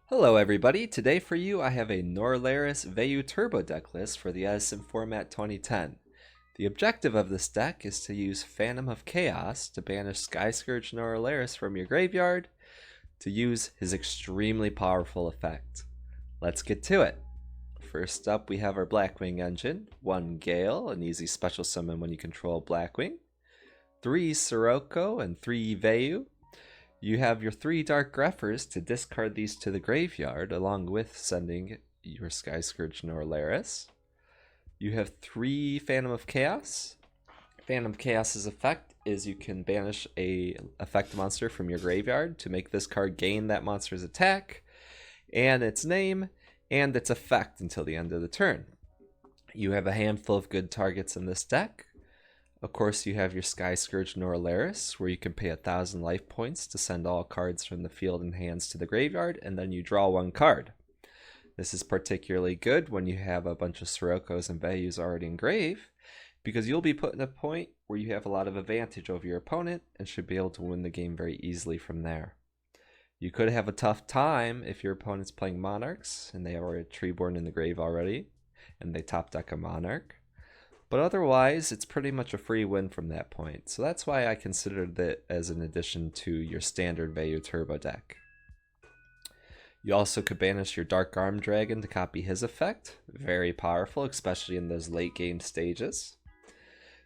Hello everybody, today for you I have a Norleras Vayu Turbo deck list for the Edison Format 2010. The objective of this deck is to use Phantom of Chaos to banish Scourge Norleras from your graveyard to use his extremely powerful effect. Let's get to it. First up we have our Blackwing engine, 1 Gale, an easy special summon when you control Blackwing, 3 Sirocco and 3 Vayu. You have your 3 Dark Greffers to discard these to the graveyard, along with sending your Scourge Norleras. You have 3 Phantom of Chaos. Phantom of Chaos's effect is you can banish a effect monster from your graveyard to make this card gain that monster's attack, and its name, and its effect until the end of the turn. You have a handful of good targets in this deck. Of course, you have your Scourge Norleras, where you can pay 1,000 life points to send all cards from the field and hands to the graveyard, and then you draw 1 card. This is particularly good when you have a bunch of Siroccos and Vayus already in grave, because you'll be put in a point where you have a lot of advantage over your opponent and should be able to win the game very easily from there. You could have a tough time if your opponent's playing Monarchs, and they have a Treeborn in the grave already, and they top deck a Monarch. But otherwise, it's pretty much a free win from that point. So that's why I considered it as an addition to your standard Vayu Turbo deck. You also could banish your Dark Arm Dragon to copy his effect. Very powerful, especially in those late game stages.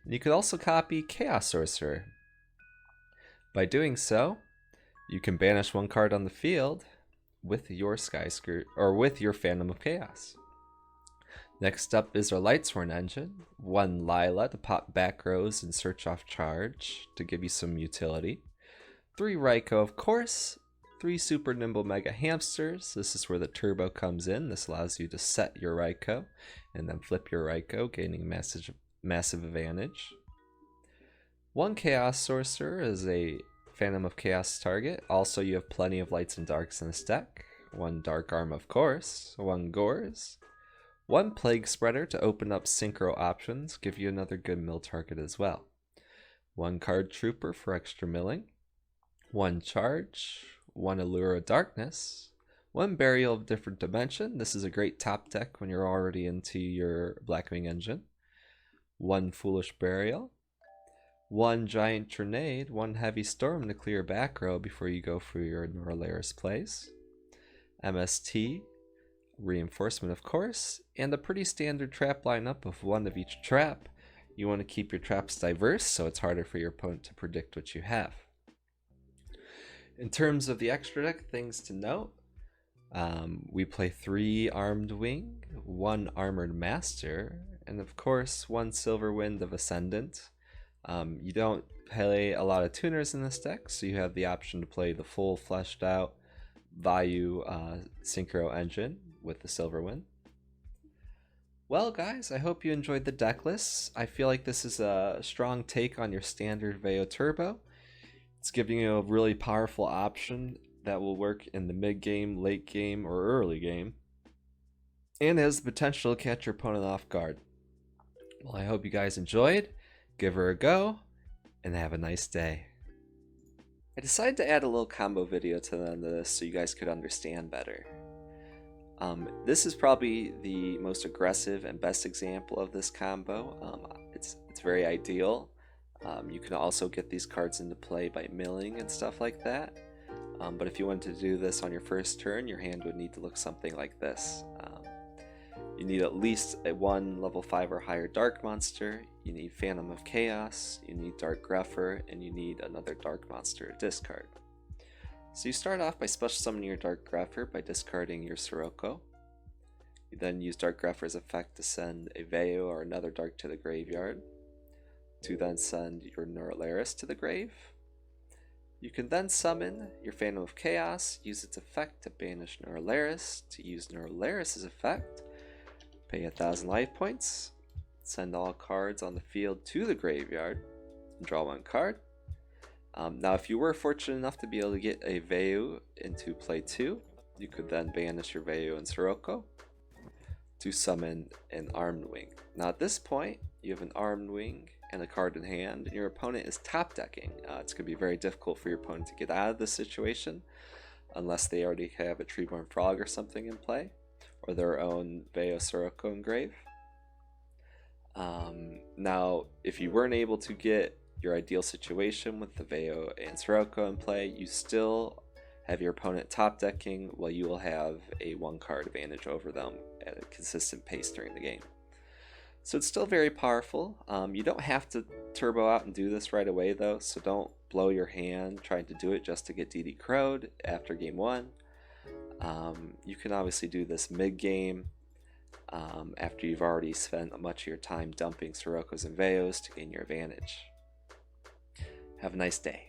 And you could also copy Chaos Sorcerer. By doing so, you can banish 1 card on the field with your Scourge or with your Phantom of Chaos. Next up is our Lightsworn engine, 1 Lila to pop back rows and search off charge to give you some utility, 3 Raikou of course, 3 super-nimble mega hamsters. This is where the turbo comes in. This allows you to set your Raikou and then flip your Raikou, gaining massive advantage. 1 Chaos Sorcerer is a Phantom of Chaos target. Also, you have plenty of lights and darks in this deck. 1 Dark Arm of course, 1 Gores, 1 Plague Spreader to open up synchro options, give you another good mill target as well. 1 Card Trooper for extra milling, 1 Charge, 1 Allure of Darkness, 1 Burial of Different Dimension. This is a great top deck when you're already into your Blackwing engine. 1 Foolish Burial, 1 Giant Tornade, 1 Heavy Storm to clear back row before you go for your Norleras plays. MST, Reinforcement of course, and a pretty standard trap lineup of 1 of each trap. You want to keep your traps diverse so it's harder for your opponent to predict what you have. In terms of the extra deck, things to note, we play 3 Armed Wing, 1 Armored Master, and of course 1 Silverwind of Ascendant. You don't play a lot of tuners in this deck, so you have the option to play the full fleshed out Vayu Synchro engine with the Silverwind. Well guys, I hope you enjoyed the deck lists. I feel like this is a strong take on your standard Vayu Turbo. It's giving you a really powerful option that will work in the mid game, late game, or early game, and has the potential to catch your opponent off guard. Well, I hope you guys enjoyed. Give her a go, and have a nice day. I decided to add a little combo video to the end of this so you guys could understand better. This is probably the most aggressive and best example of this combo. It's very ideal. You can also get these cards into play by milling and stuff like that. But if you wanted to do this on your first turn, your hand would need to look something like this. You need at least a 1 level 5 or higher dark monster, you need Phantom of Chaos, you need Dark Greffer, and you need another dark monster to discard. So you start off by special summoning your Dark Greffer by discarding your Sirocco. You then use Dark Greffer's effect to send a Vayu or another dark to the graveyard, to then send your Norleras to the grave. You can then summon your Phantom of Chaos, use its effect to banish Norleras, to use Norleras' effect, pay 1,000 life points, send all cards on the field to the graveyard, and draw 1 card. Now if you were fortunate enough to be able to get a Vayu into play 2, you could then banish your Vayu and Sirocco to summon an Armed Wing. Now at this point, you have an Armed Wing and a card in hand, and your opponent is top decking. It's going to be very difficult for your opponent to get out of this situation. unless they already have a Treeborn Frog or something in play, or their own Vayu Sirocco engrave. Now, if you weren't able to get your ideal situation with the Vayu and Sirocco in play, you still have your opponent top decking, while you will have a 1-card advantage over them at a consistent pace during the game. So it's still very powerful. You don't have to turbo out and do this right away though, so don't blow your hand trying to do it just to get DD Crowed after game 1. You can obviously do this mid-game after you've already spent much of your time dumping Siroccos and Vayus to gain your advantage. Have a nice day.